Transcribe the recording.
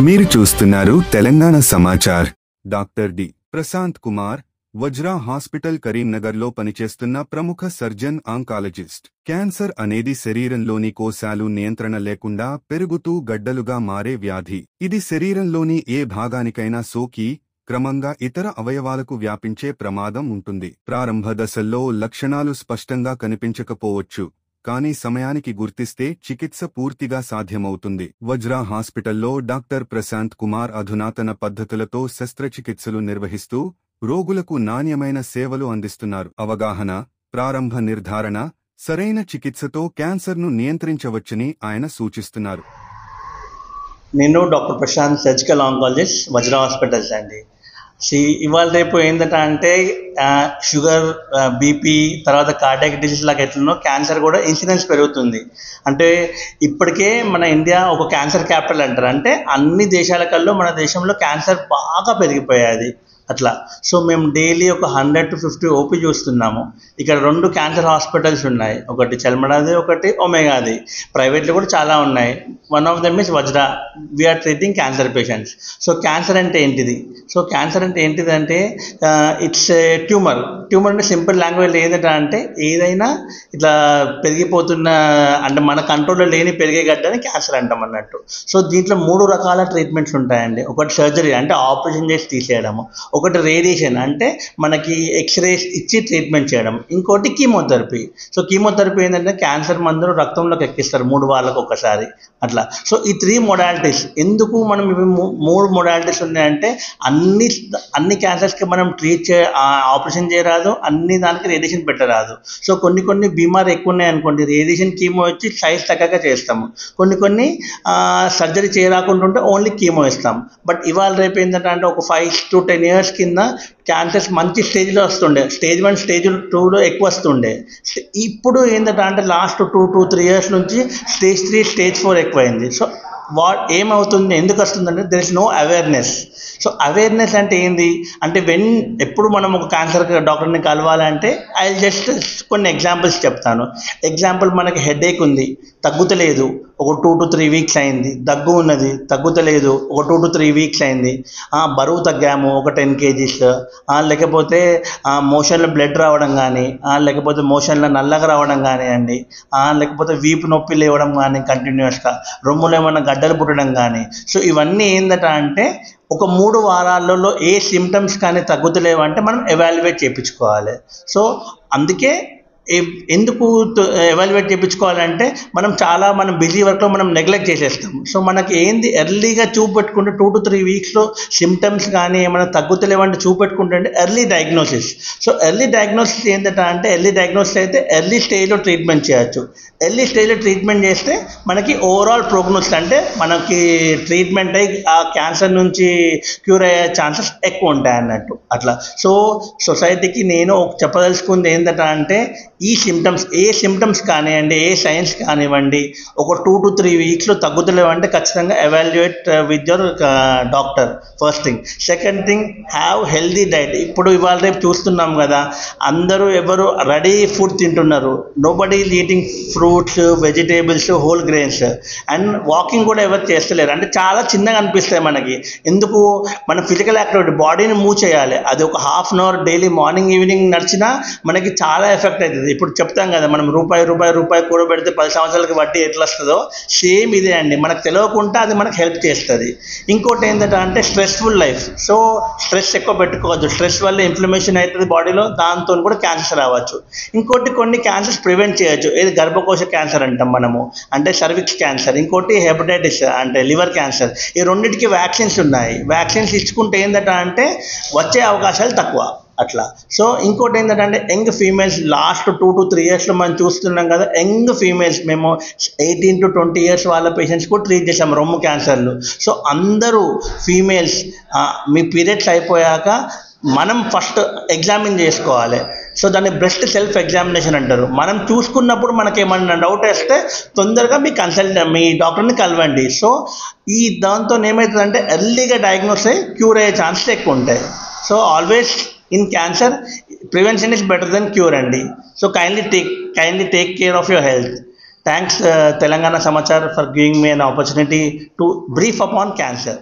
మీరు చూస్తున్నారు Telangana Samachar. Doctor D Prashanth Kumar, Vajra hospital కరీంనగర్లో పనిచేస్తున్న ప్రముఖ సర్జన్ ఆంకాలజిస్ట్. క్యాన్సర్ అనేది శరీరంలోని కోశాలు నియంత్రణ లేకుండా పెరుగుతూ గడ్డలుగా మారే వ్యాధి. ఇది శరీరంలోని ఏ భాగానికైనా సోకి క్రమంగా ఇతర అవయవాలకు వ్యాపించే ప్రమాదం ఉంటుంది. ప్రారంభ దశల్లో లక్షణాలు స్పష్టంగా కనిపించకపోవచ్చు, కానీ సమయానికి గుర్తిస్తే చికిత్స పూర్తిగా సాధ్యమవుతుంది. వజ్రా హాస్పిటల్లో డాక్టర్ ప్రశాంత్ కుమార్ అధునాతన పద్ధతులతో శస్త్రచికిత్సలు నిర్వహిస్తూ రోగులకు నాణ్యమైన సేవలు అందిస్తున్నారు. అవగాహన, ప్రారంభ నిర్ధారణ, సరైన చికిత్సతో క్యాన్సర్ను నియంత్రించవచ్చని ఆయన సూచిస్తున్నారు. నేను doctor Prashanth, surgical oncologist, Vajra hospitals అండి. ఇవాళ రేపు ఏంటంటే షుగర్, బీపీ, తర్వాత కార్డియాక్ డిసీజ్ లాగా ఎట్లనో క్యాన్సర్ కూడా ఇన్సిడెన్స్ పెరుగుతుంది. అంటే ఇప్పటికే మన ఇండియా ఒక క్యాన్సర్ క్యాపిటల్ అంటారు. అంటే అన్ని దేశాల కల్లో మన దేశంలో క్యాన్సర్ బాగా పెరిగిపోయాది అట్లా. సో మేము డైలీ ఒక 100 to 50 ఓపీ చూస్తున్నాము. ఇక్కడ 2 క్యాన్సర్ హాస్పిటల్స్ ఉన్నాయి, ఒకటి చెల్మడాది, ఒకటి ఒమేగాది. ప్రైవేట్లో కూడా చాలా ఉన్నాయి. One of them is Vajra. We're treating cancer patients. So cancer అంటే ఏంటిది? క్యాన్సర్ అంటే ఏంటిదంటే ఇట్స్ ఏ ట్యూమర్. ట్యూమర్ అంటే సింపుల్ లాంగ్వేజ్లో ఏంటంటే ఏదైనా ఇట్లా పెరిగిపోతున్న, అంటే మన కంట్రోల్లో లేని పెరిగే గడ్డని క్యాన్సర్ అంటాం అన్నట్టు. సో దీంట్లో 3 రకాల ట్రీట్మెంట్స్ ఉంటాయండి. ఒకటి సర్జరీ, అంటే ఆపరేషన్ చేసి తీసేయడము. ఒకటి రేడియేషన్, అంటే మనకి ఎక్స్రేస్ ఇచ్చి ట్రీట్మెంట్ చేయడం. ఇంకోటి కీమోథెరపీ. సో కీమోథెరపీ ఏంటంటే క్యాన్సర్ మందులు రక్తంలోకి ఎక్కిస్తారు 3 వారాలకు ఒకసారి అట్లా. సో ఈ 3 మొడాలిటీస్. ఎందుకు మనం ఇవి 3 మొడాలిటీస్ ఉన్నాయంటే అన్ని క్యాన్సర్స్కి మనం ఆపరేషన్ చేయరాదు, అన్ని దానికి రేడియేషన్ పెట్టరాదు. సో కొన్ని బీమారు ఎక్కువ ఉన్నాయి అనుకోండి, రేడియేషన్ కీమో వచ్చి సైజ్ తగ్గగా చేస్తాము. కొన్ని సర్జరీ చేయరాకుండా ఉంటే ఓన్లీ కీమో ఇస్తాం. బట్ ఇవాళ రేపు ఏంటంటే ఒక 5 to 10 years కింద క్యాన్సర్స్ మంచి స్టేజ్లో వస్తుండే. స్టేజ్ 1, స్టేజ్ 2లో ఎక్కువ వస్తుండే. ఇప్పుడు ఏంటంటే లాస్ట్ 2 to 3 years నుంచి స్టేజ్ 3, స్టేజ్ 4 ఎక్కువైంది. సో ఏమవుతుంది, ఎందుకు వస్తుందంటే there is no awareness. So awareness అంటే ఏంది అంటే ఎప్పుడు మనం ఒక క్యాన్సర్ డాక్టర్ని కలవాలంటే ఐ జస్ట్ కొన్ని ఎగ్జాంపుల్స్ చెప్తాను. ఎగ్జాంపుల్, మనకి హెడేక్ ఉంది, తగ్గుతలేదు, ఒక 2 to 3 weeks అయింది. దగ్గు ఉన్నది, తగ్గుతలేదు, ఒక 2 to 3 weeks అయింది. బరువు తగ్గాము ఒక 10 kgs. లేకపోతే మోషన్లో బ్లడ్ రావడం కానీ, లేకపోతే మోషన్లో నల్లగా రావడం కానివ్వండి, లేకపోతే వీపు నొప్పి లేవడం కానీ కంటిన్యూస్గా, రొమ్ములో ఏమైనా గడ్డలు పుట్టడం కానీ. సో ఇవన్నీ ఏంటంటే ఒక 3 వారాలలో ఏ సిమ్టమ్స్ కానీ తగ్గుతలేవంటే మనం ఎవాల్యుయేట్ చేయించుకోవాలి. సో అందుకే ఎందుకు ఎవాల్యుయేట్ చేయించుకోవాలంటే మనం బిజీ వర్క్లో మనం నెగ్లెక్ట్ చేసేస్తాం. సో మనకి ఏంది, ఎర్లీగా చూపెట్టుకుంటే 2 to 3 weeksలో సిమ్టమ్స్ కానీ ఏమైనా తగ్గుతలేవంటే చూపెట్టుకుంటే early diagnosis. So early diagnosis ఏంటంటే ఎర్లీ డయాగ్నోసిస్ అయితే ఎర్లీ స్టేజ్లో ట్రీట్మెంట్ చేయొచ్చు. ఎర్లీ స్టేజ్లో ట్రీట్మెంట్ చేస్తే మనకి ఓవరాల్ ప్రోగ్నోసిస్, అంటే మనకి ట్రీట్మెంట్ అయ్యి ఆ క్యాన్సర్ నుంచి క్యూర్ అయ్యే ఛాన్సెస్ ఎక్కువ ఉంటాయి అన్నట్టు అట్లా. సో సొసైటీకి నేను చెప్పదలుచుకుంది ఏంటంటే ఈ సిమ్టమ్స్, ఏ సిమ్టమ్స్ కానివ్వండి, ఏ సైన్స్ కానివ్వండి, ఒక 2 to 3 weeksలో తగ్గుతలేవంటే ఖచ్చితంగా evaluate with your doctor. First thing. Second thing, have healthy diet. ఇప్పుడు ఇవాళ రేపు చూస్తున్నాం కదా, అందరూ ఎవరు రెడీ ఫుడ్ తింటున్నారు. Nobody is eating fruits, vegetables, whole grains. And walking కూడా ఎవరు చేస్తలేరు. అంటే చాలా చిన్నగా అనిపిస్తాయి మనకి. ఎందుకు, మన ఫిజికల్ యాక్టివిటీ, బాడీని మూవ్ చేయాలి. అది ఒక 1/2 hour డైలీ మార్నింగ్ ఈవినింగ్ నడిచినా మనకి చాలా ఎఫెక్ట్ అవుతుంది. ఇప్పుడు చెప్తాం కదా, మనం రూపాయి కూడబెడితే 10 సంవత్సరాలకి వడ్డీ ఎట్లా వస్తుందో సేమ్ ఇదే అండి. మనకు తెలియకుండా అది మనకు హెల్ప్ చేస్తుంది. ఇంకోటి ఏంటంటే స్ట్రెస్ఫుల్ లైఫ్. సో స్ట్రెస్ ఎక్కువ పెట్టుకోవద్దు. స్ట్రెస్ వల్ల ఇన్ఫ్లమేషన్ అవుతుంది బాడీలో, దాంతో కూడా క్యాన్సర్ రావచ్చు. ఇంకోటి, కొన్ని క్యాన్సర్స్ ప్రివెంట్ చేయొచ్చు. ఏది గర్భకోశ క్యాన్సర్ అంటాం మనము, అంటే సర్విక్స్ క్యాన్సర్. ఇంకోటి హెపటైటిస్, అంటే లివర్ క్యాన్సర్. ఈ రెండింటికి వ్యాక్సిన్స్ ఉన్నాయి. వ్యాక్సిన్స్ ఇచ్చుకుంటే ఏంటంటే వచ్చే అవకాశాలు తక్కువ అట్లా. సో ఇంకోటి ఏంటంటే యంగ్ ఫీమేల్స్, లాస్ట్ 2 to 3 yearsలో మనం చూస్తున్నాం కదా, యంగ్ ఫీమేల్స్, మేము 18 to 20 years వాళ్ళ పేషెంట్స్ కూడా ట్రీట్ చేసాం రొమ్ము క్యాన్సర్లు. సో అందరూ ఫీమేల్స్ మీ పీరియడ్స్ అయిపోయాక మనం ఫస్ట్ ఎగ్జామిన్ చేసుకోవాలి. సో దాన్ని బ్రెస్ట్ సెల్ఫ్ ఎగ్జామినేషన్ అంటారు. మనం చూసుకున్నప్పుడు మనకేమన్నా డౌట్ వస్తే తొందరగా మీ డాక్టర్ని కలవండి. సో దాంతో ఏమవుతుందంటే ఎర్లీగా డయాగ్నోస్ అయ్యి క్యూర్ అయ్యే ఛాన్సెస్ ఎక్కువ ఉంటాయి. So always in cancer, prevention is better than cure andi. So kindly take care of your health. Thanks Telangana Samachar for giving me an opportunity to brief upon cancer.